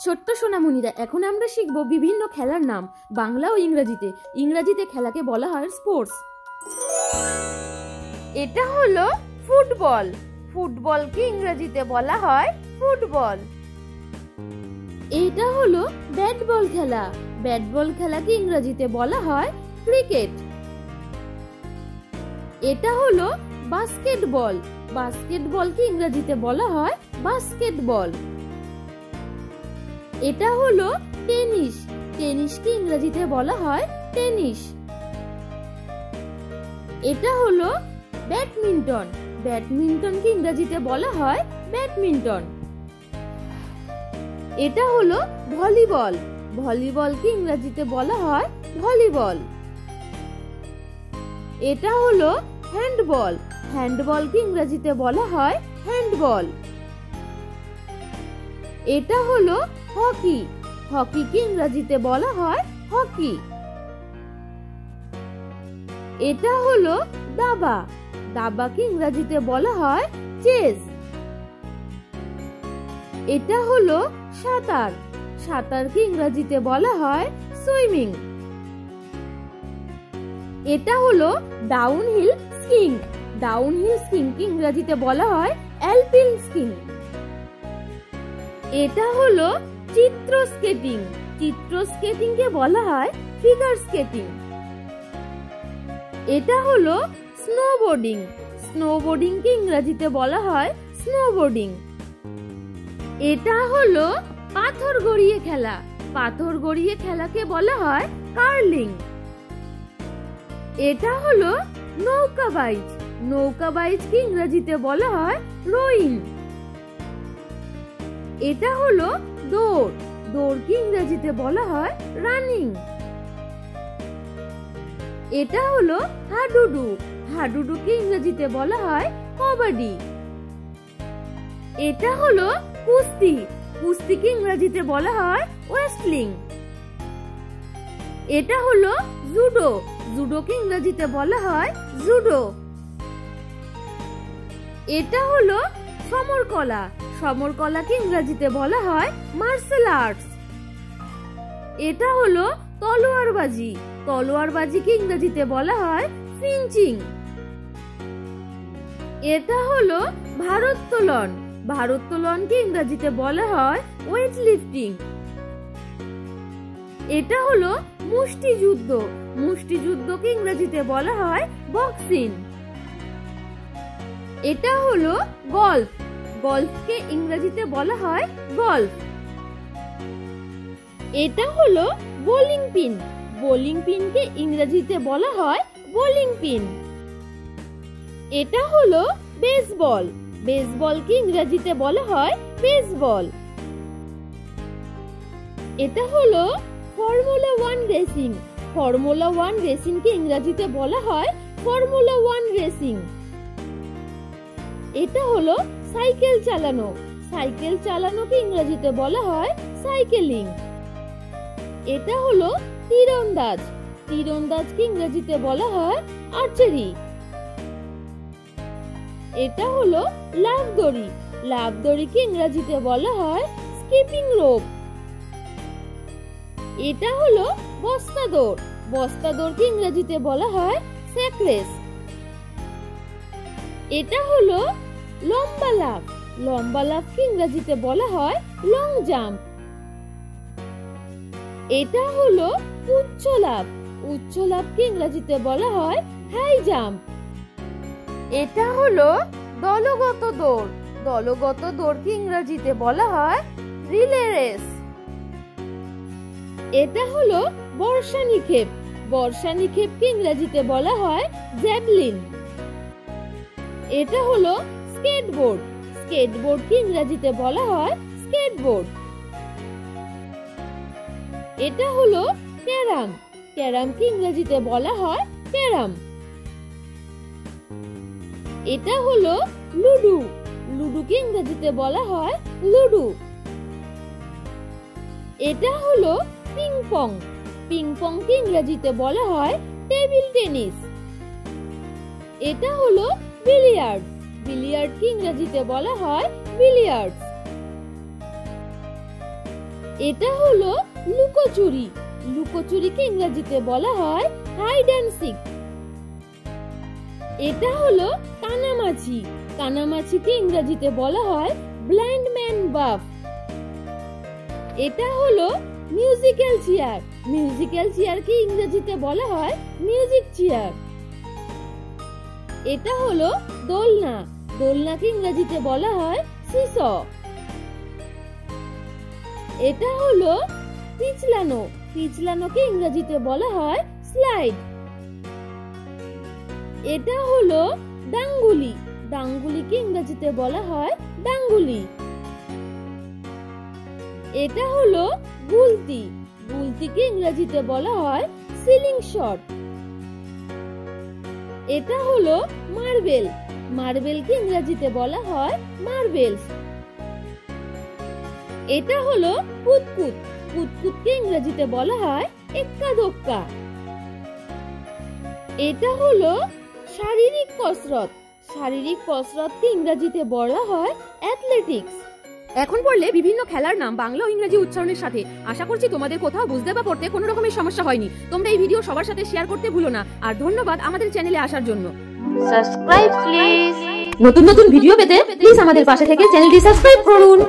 ছোট্ট সোনামণিরা, এখন আমরা শিখব বিভিন্ন খেলার নাম বাংলা ও ইংরেজিতে। ইংরেজিতে খেলাকে বলা হয় স্পোর্টস। এটা হলো ফুটবল। ফুটবলকে ইংরেজিতে বলা হয় ফুটবল। এটা হলো ব্যাট বল খেলা। ব্যাট বল খেলাকে ইংরেজিতে বলা হয় ক্রিকেট। এটা হলো বাস্কেটবল। বাস্কেটবলকে ইংরেজিতে বলা হয় বাস্কেটবল। এটা হলো টেনিস। টেনিসকে ইংরেজিতে বলা হয় টেনিস। এটা হলো ব্যাডমিন্টন। ব্যাডমিন্টনকে ইংরেজিতে বলা হয় ব্যাডমিন্টন। এটা হলো ভলিবল। ভলিবলকে ইংরেজিতে বলা হয় ভলিবল। এটা হলো হ্যান্ডবল। হ্যান্ডবলকে ইংরেজিতে বলা হয় হ্যান্ডবল। এটা হলো হকি। হকিকে ইংরেজিতে বলা হয় হকি। এটা হলো দাবা। দাবাকে ইংরেজিতে বলা হয় চেস। এটা হলো সাঁতার। সাঁতারকে ইংরেজিতে বলা হয় সুইমিং। এটা হলো ডাউনহিল স্কিং। ডাউনহিল স্কিংকে ইংরেজিতে বলা হয় অ্যালপিন স্কিং। এটা হলো চিত্র স্কেটিং। চিত্র স্কেটিং কে বলা হয় ফিগার স্কেটিং। এটা হলো স্নোবোর্ডিং। স্নোবোর্ডিং কে ইংরেজিতে বলা হয় স্নোবোর্ডিং। এটা হলো পাথর গড়িয়ে খেলা। পাথর গড়িয়ে খেলাকে বলা হয় কার্লিং। এটা হলো নৌকা বাইচ। নৌকা বাইচকে ইংরেজিতে বলা হয় রোয়িং। এটা হলো দৌড়। দৌড়কে ইংরেজিতে বলা হয় রানিং। এটা হলো হাডুডু। হাডুডুকে ইংরেজিতে বলা হয় কবাডি। এটা হলো কুস্তি। কুস্তিকে ইংরেজিতে বলা হয় ওয়েস্টলিং। এটা হলো জুডো। জুডোকে ইংরেজিতে বলা হয় জুডো। এটা হলো সমরকলা। সমরকলাকে ইংরেজিতে বলা হয় মার্শাল আর্টস। এটা হলো তলোয়ারবাজি। তলোয়ারবাজিকে ইংরেজিতে বলা হয় ফিঞ্চিং। এটা হলো ভারোত্তোলন। ভারোত্তোলনকে ইংরেজিতে বলা হয় ওয়েট লিফটিং। এটা হলো মুষ্টিযুদ্ধ। মুষ্টিযুদ্ধকে ইংরেজিতে বলা হয় বক্সিং। এটা হলো গলফ। গলফকে ইংরেজিতে বলা হয় গলফ। এটা হলো বোলিং পিন। বোলিং পিনকে ইংরেজিতে বলা হয় বোলিং পিন। এটা হলো বেসবল। বেসবলকে ইংরেজিতে বলা হয় বেসবল। এটা হলো ফর্মুলা 1 রেসিং। ফর্মুলা 1 রেসিংকে ইংরেজিতে বলা হয় ফর্মুলা 1 রেসিং। এটা হলো সাইকেল চালানো। সাইকেল চালানোকে ইংরেজিতে বলা হয় সাইকেলিং। এটা হলো তীরন্দাজ। তীরন্দাজকে ইংরেজিতে বলা হয় আর্চারি। এটা হলো লাফ দড়ি। লাফ দড়িকে ইংরেজিতে বলা হয় স্কিপিং রোপ। এটা হলো বস্তা দৌড়। বস্তা দৌড়কে ইংরেজিতে বলা হয় স্যাক রেস। এটা হলো লম্বা লাফ। লম্বা লাফকে ইংরেজিতে বলা হয় লং জাম্প। এটা হলো উচ্চ লাফ। উচ্চ লাফকে ইংরেজিতে বলা হয় হাই জাম্প। এটা হলো দলগত দৌড়। দলগত দৌড়কে ইংরেজিতে বলা হয় রিলে রেস। এটা হলো বর্ষা নিক্ষেপ। বর্ষা নিক্ষেপকে ইংরেজিতে বলা হয় জ্যাভলিন। এটা হলো স্কেটবোর্ড। স্কেটবোর্ডকে ইংরেজিতে বলা হয় স্কেটবোর্ড। এটা হলো ক্যারাম। ক্যারামকে ইংরেজিতে বলা হয় ক্যারাম। এটা হলো লুডু। লুডুকে ইংরেজিতে বলা হয় লুডু। এটা হলো পিং পং। পিং পংকে ইংরেজিতে বলা হয় টেবিল টেনিস। এটা হলো বিলিয়ার্ড। বিলিয়ার্ডকে ইংরেজিতে বলা হয় বিলিয়ার্ডস। এটা হলো লুকোচুরি। লুকোচুরিকে ইংরেজিতে বলা হয় হাইড অ্যান্ড সিক। এটা হলো কানামাছি। কানামাছিকে ইংরেজিতে বলা হয় ব্লাইন্ড ম্যান বাফ। এটা হলো মিউজিক্যাল চেয়ার। মিউজিক্যাল চেয়ারকে ইংরেজিতে বলা হয় মিউজিক চেয়ার। এটা হলো দোলনা। দোলনাকে ইংরেজিতে বলা হয় সিস। এটা হলো পিছলানো। পিছলানোকে ইংরেজিতে বলা হয় স্লাইড। এটা হলো ডাঙ্গুলি। ডাঙ্গুলিকে ইংরেজিতে বলা হয় ডাঙ্গুলি। এটা হলো গুলতি। গুলতিকে ইংরেজিতে বলা হয় সিলিং শট। এটা হলো মার্বেল। মার্বেলকে ইংরেজিতে বলা হয় মার্বেলস। এটা হলো কুতকুত। কুতকুতকে ইংরেজিতে বলা হয় এক্কা দোক্কা। এটা হলো শারীরিক কসরত। শারীরিক কসরতকে ইংরেজিতে বলা হয় অ্যাথলেটিক্স। এখন পড়লে বিভিন্ন খেলার নাম বাংলা ও ইংরেজি উচ্চারণের সাথে। আশা করছি তোমাদের কোথাও বুঝতে বা পড়তে কোনো রকমের সমস্যা হয়নি। তোমরা এই ভিডিও সবার সাথে শেয়ার করতে ভুলো না। আর ধন্যবাদ আমাদের চ্যানেলে আসার জন্য। Subscribe please. নতুন নতুন ভিডিও পেতে প্লিজ আমাদের পাশে থেকে চ্যানেলটি সাবস্ক্রাইব করুন।